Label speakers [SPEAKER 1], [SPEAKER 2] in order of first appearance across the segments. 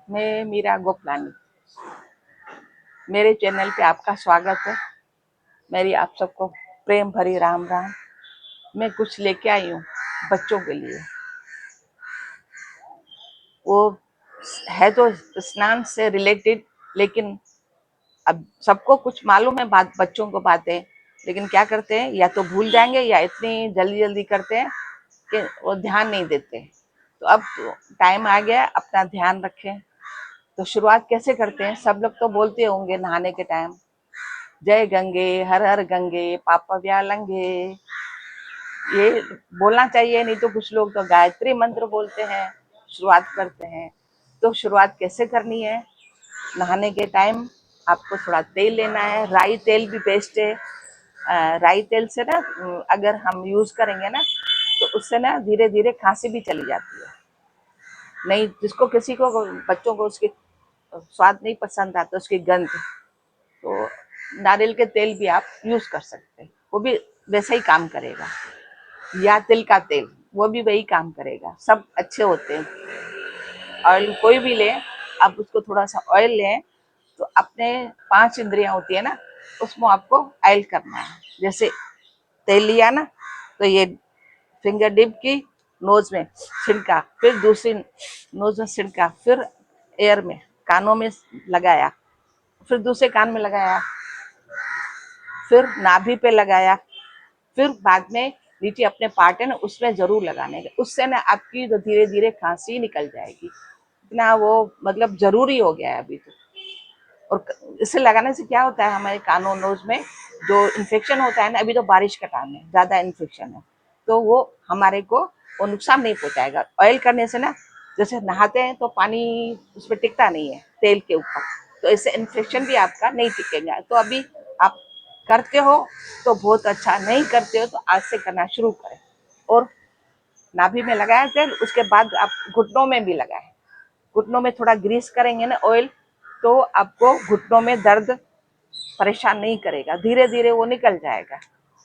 [SPEAKER 1] मैं मीरा गोपलानी। मेरे चैनल पे आपका स्वागत है। मेरी आप सबको प्रेम भरी राम राम। मैं कुछ लेके आई हूँ बच्चों के लिए। वो है तो स्नान से रिलेटेड, लेकिन अब सबको कुछ मालूम है बात, बच्चों को बातें, लेकिन क्या करते हैं, या तो भूल जाएंगे या इतनी जल्दी जल्दी करते हैं कि वो ध्यान नहीं देते। तो अब टाइम आ गया, अपना ध्यान रखें। तो शुरुआत कैसे करते हैं? सब लोग तो बोलते होंगे नहाने के टाइम, जय गंगे हर हर गंगे पाप व्यालंगे। ये बोलना चाहिए, नहीं तो कुछ लोग तो गायत्री मंत्र बोलते हैं, शुरुआत करते हैं। तो शुरुआत कैसे करनी है? नहाने के टाइम आपको थोड़ा तेल लेना है। राई तेल भी बेस्ट है। राई तेल से ना अगर हम यूज करेंगे ना, तो उससे ना धीरे धीरे खांसी भी चली जाती है। नहीं, जिसको किसी को, बच्चों को उसकी स्वाद नहीं पसंद आता, उसकी गंध, तो नारियल के तेल भी आप यूज कर सकते हैं, वो भी वैसा ही काम करेगा। या तिल का तेल, वो भी वही काम करेगा। सब अच्छे होते हैं। ऑयल कोई भी ले, आप उसको थोड़ा सा ऑयल लें तो अपने 5 इंद्रियां होती है ना, उसमें आपको ऑयल करना है। जैसे तेल लिया ना, तो ये फिंगर डिप की, नोज में छिड़का, फिर दूसरी नोज में छिड़का, फिर एयर में कानों में लगाया, फिर दूसरे कान में लगाया, फिर नाभि पे लगाया, फिर बाद में नीचे अपने पार्ट है ना उसमें जरूर लगाने का। उससे ना आपकी तो धीरे धीरे खांसी निकल जाएगी। इतना वो मतलब जरूरी हो गया है अभी तो। और इसे लगाने से क्या होता है, हमारे कानों नोज में जो इन्फेक्शन होता है ना, अभी तो बारिश का टाइम है, ज्यादा इन्फेक्शन है, तो वो हमारे को वो नुकसान नहीं पहुंचाएगा। ऑयल करने से ना, जैसे नहाते हैं तो पानी उस पर टिकता नहीं है तेल के ऊपर, तो इससे इन्फेक्शन भी आपका नहीं टिकेगा। तो अभी आप करते हो तो बहुत अच्छा, नहीं करते हो तो आज से करना शुरू करें। और नाभि में लगाया तेल, उसके बाद आप घुटनों में भी लगाएं। घुटनों में थोड़ा ग्रीस करेंगे ना ऑयल, तो आपको घुटनों में दर्द परेशान नहीं करेगा, धीरे धीरे वो निकल जाएगा।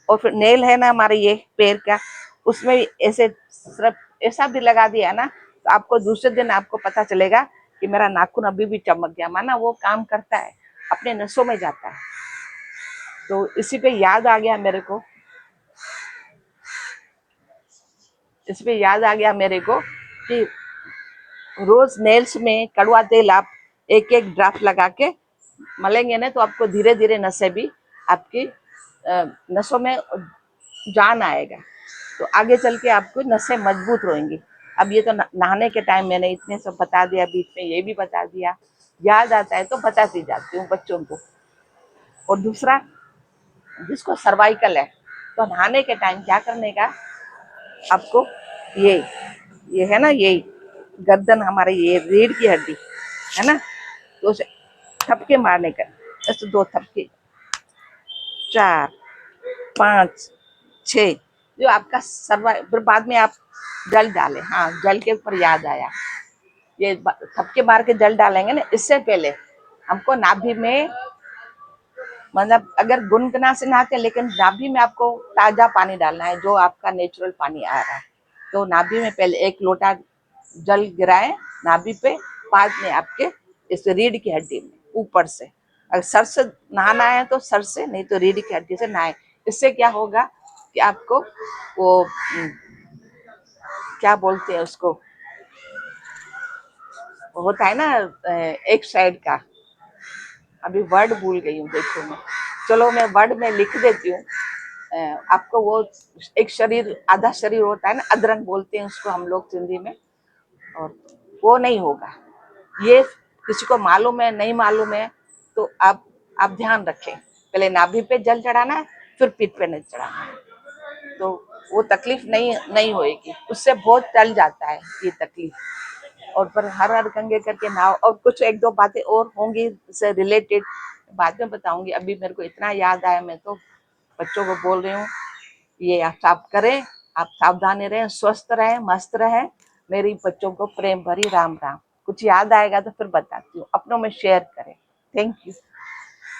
[SPEAKER 1] और फिर नेल है ना हमारे ये पैर का, उसमें भी ऐसे सिर्फ ऐसा भी लगा दिया ना, तो आपको दूसरे दिन आपको पता चलेगा कि मेरा नाखून अभी भी चमक गया, माना वो काम करता है, अपने नसों में जाता है। तो इसी पे याद आ गया मेरे को, मेरे को कि रोज नेल्स में कड़वा तेल आप एक एक ड्रॉप लगा के मलेंगे ना, तो आपको धीरे धीरे नसें भी आपकी नसों में जान आएगा, तो आगे चल के आपको नसें मजबूत रहेंगी। अब ये तो नहाने के टाइम मैंने इतने सब बता दिया, बीच में ये भी बता दिया, याद आता है तो बताती जाती हूँ बच्चों को। और दूसरा, जिसको सर्वाइकल है, तो नहाने के टाइम क्या करने का आपको, ये है ना, ये गर्दन हमारे, ये रीढ़ की हड्डी है ना, तो उसे थपके मारने का। ऐसे 2 थपके, 4, 5, 6, जो आपका सर्वाइव। फिर बाद में आप जल डालें। हाँ, जल के ऊपर याद आया, ये थपके मार के जल डालेंगे ना, इससे पहले हमको नाभि में, मतलब अगर गुनगुना से नहाते हैं, लेकिन नाभि में आपको ताजा पानी डालना है, जो आपका नेचुरल पानी आ रहा है। तो नाभि में पहले 1 लोटा जल गिराए नाभि पे, बाद में आपके इस रीढ़ की हड्डी में ऊपर से। अगर सर से नहाना है तो सर से, नहीं तो रीढ़ की हड्डी से नहाए। इससे क्या होगा कि आपको वो क्या बोलते हैं उसको, होता है ना एक साइड का, अभी वर्ड भूल गई हूँ, देखो मैं, चलो मैं वर्ड में लिख देती हूँ आपको। वो एक शरीर, आधा शरीर होता है ना, अधरंग बोलते हैं उसको हम लोग सिंधी में, और वो नहीं होगा। ये किसी को मालूम है, नहीं मालूम है, तो आप ध्यान रखें, पहले नाभि पे जल चढ़ाना है, फिर पीठ पे नहीं चढ़ाना है, तो वो तकलीफ नहीं होएगी। उससे बहुत टल जाता है ये तकलीफ। और पर हर हर गंगे करके नाव, और कुछ 1-2 बातें और होंगी इससे रिलेटेड, बाद में बताऊंगी। अभी मेरे को इतना याद आया, मैं तो बच्चों को बोल रही हूँ, ये आप करें, आप सावधानी रहें, स्वस्थ रहें, मस्त रहें। मेरी बच्चों को प्रेम भरी राम राम। कुछ याद आएगा तो फिर बताती हूँ, अपनों में शेयर करें। Thank you.